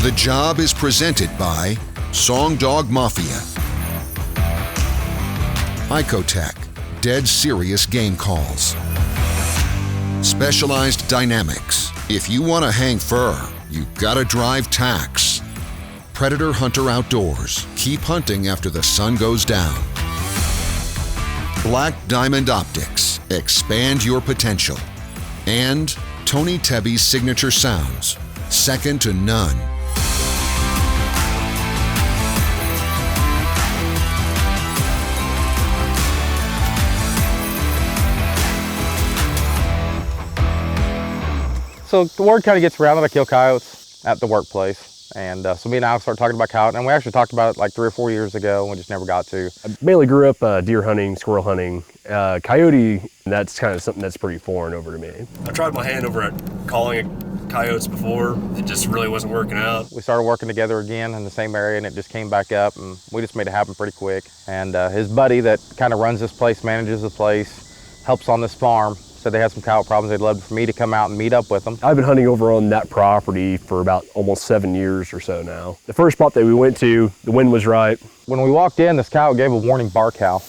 The Job is presented by Songdog Mafia. Coyote, dead serious game calls. Specialized Dynamics. If you want to hang fur, you gotta drive tax. Predator Hunter Outdoors. Keep hunting after the sun goes down. Black Diamond Optics. Expand your potential. And Tony Tebby's signature sounds. Second to none. So the word kind of gets around that I kill coyotes at the workplace. And so me and Alex started talking about coyote, and we actually talked about it like 3 or 4 years ago, and we just never got to. I mainly grew up deer hunting, squirrel hunting. Coyote, that's kind of something that's pretty foreign over to me. I tried my hand over at calling coyotes before. It just really wasn't working out. We started working together again in the same area, and it just came back up, and we just made it happen pretty quick. And his buddy that kind of runs this place, manages the place, helps on this farm, said they had some coyote problems. They'd love for me to come out and meet up with them. I've been hunting over on that property for about almost 7 years or so now. The first spot that we went to, the wind was right. When we walked in, this coyote gave a warning bark howl.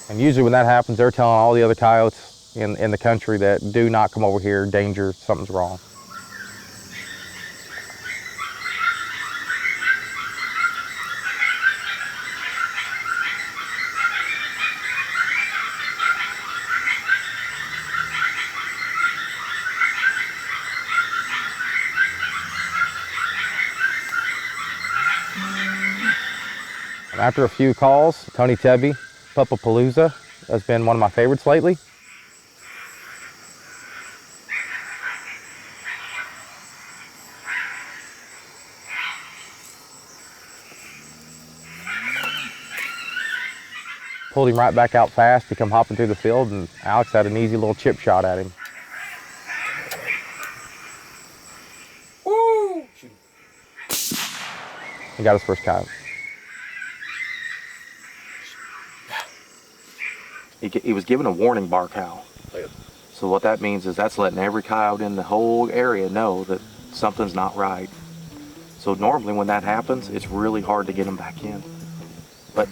And usually when that happens, they're telling all the other coyotes in the country that do not come over here, danger, something's wrong. And after a few calls, Tony Tebby, Puppapalooza has been one of my favorites lately. Pulled him right back out fast. He come hopping through the field, and Alex had an easy little chip shot at him. Woo! He got his first coyote. He was given a warning bark howl. So what that means is that's letting every coyote in the whole area know that something's not right. So normally when that happens, it's really hard to get him back in. But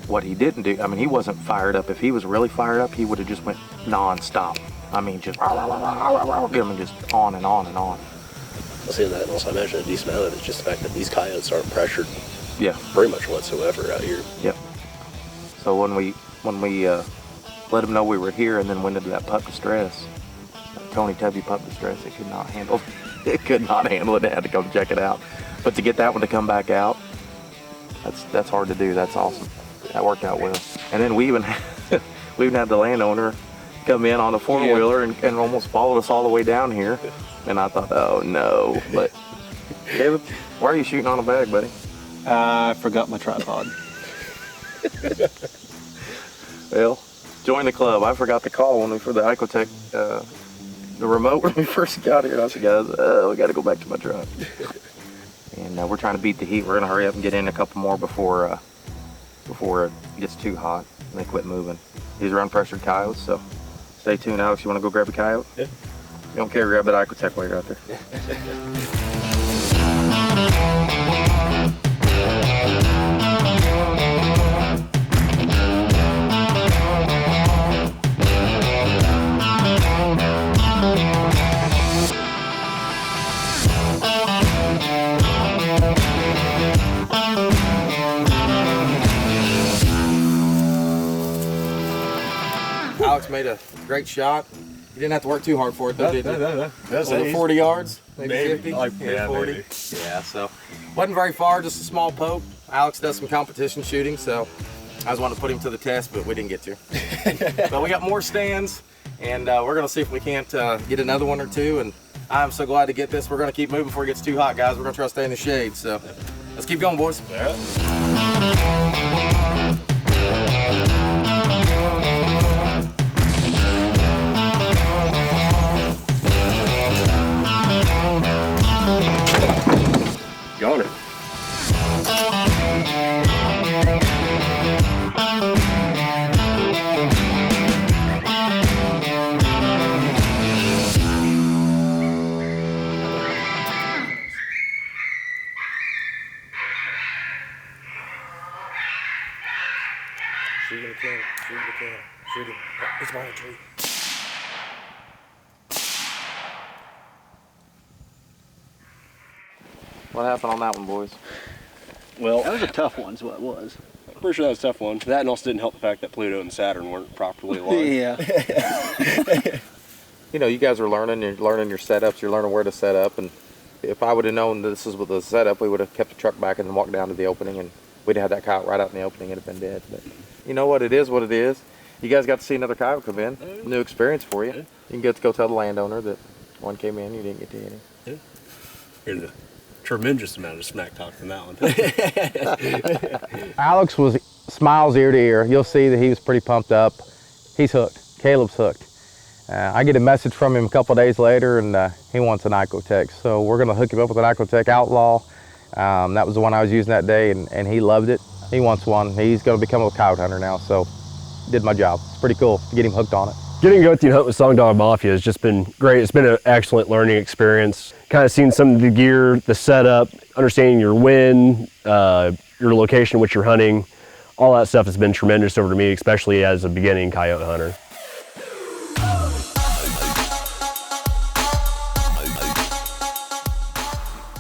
what he didn't do, I mean, he wasn't fired up. If he was really fired up, he would have just went non-stop. I mean, just get him and just on and on and on. I'll say that, and also I imagine a decent amount of it is just the fact that these coyotes aren't pressured. Yeah. Very much whatsoever out here. Yep. So when we let him know we were here and then went into that pup distress, Tony Tebby pup distress, it could not handle it. Could not handle it. It had to come check it out. But to get that one to come back out, that's hard to do. That's awesome. That worked out well. And then we even had the landowner come in on a four-wheeler and almost followed us all the way down here. And I thought, oh no. But David, why are you shooting on a bag, buddy? I forgot my tripod. Well, join the club. I forgot to call for the Icotech, the remote when we first got here. I said, guys, we got to go back to my truck. And we're trying to beat the heat. We're gonna hurry up and get in a couple more before it gets too hot and they quit moving. These are unpressured coyotes, so stay tuned. Alex, you want to go grab a coyote? Yeah. You don't care, grab that Icotech while you're out there. Alex made a great shot. You didn't have to work too hard for it though, did you? No. That's over 40 yards, maybe 50? Like, yeah, 40. Maybe. Yeah, so wasn't very far, just a small poke. Alex does some competition shooting, so I was wanting to put him to the test, but we didn't get to. But we got more stands, and we're gonna see if we can't get another one or two. And I'm so glad to get this. We're gonna keep moving before it gets too hot, guys. We're gonna try to stay in the shade, so let's keep going, boys. Got it. Shoot him, shoot him, shoot him. He's behind a tree. What happened on that one, boys? Well, That was a tough one, is what it was. I'm pretty sure that was a tough one. That and also didn't help the fact that Pluto and Saturn weren't properly aligned. Yeah. You know, you guys are learning. You're learning your setups. You're learning where to set up. And if I would have known this is what the setup, we would have kept the truck back and then walked down to the opening, and we'd have had that coyote right out in the opening. It'd have been dead. But you know what? It is what it is. You guys got to see another coyote come in. New experience for you. You can get to go tell the landowner that one came in. You didn't get to hit him. Here's a tremendous amount of smack talk from that one. Alex smiles ear to ear. You'll see that he was pretty pumped up. He's hooked. Caleb's hooked. I get a message from him a couple days later, and he wants an Icotech. So we're going to hook him up with an Icotech Outlaw. That was the one I was using that day, and he loved it. He wants one. He's going to become a coyote hunter now, so did my job. It's pretty cool to get him hooked on it. Getting to go with you hunt with Songdog Mafia has just been great. It's been an excellent learning experience. Kind of seeing some of the gear, the setup, understanding your wind, your location, what you're hunting. All that stuff has been tremendous over to me, especially as a beginning coyote hunter.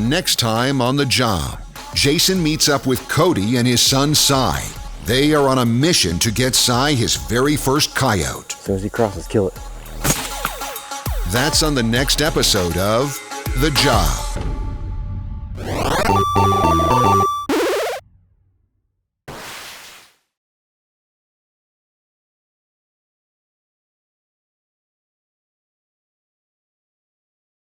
Next time on The Job, Jason meets up with Cody and his son Cy. They are on a mission to get Cy his very first coyote. As soon as he crosses, kill it. That's on the next episode of The Job.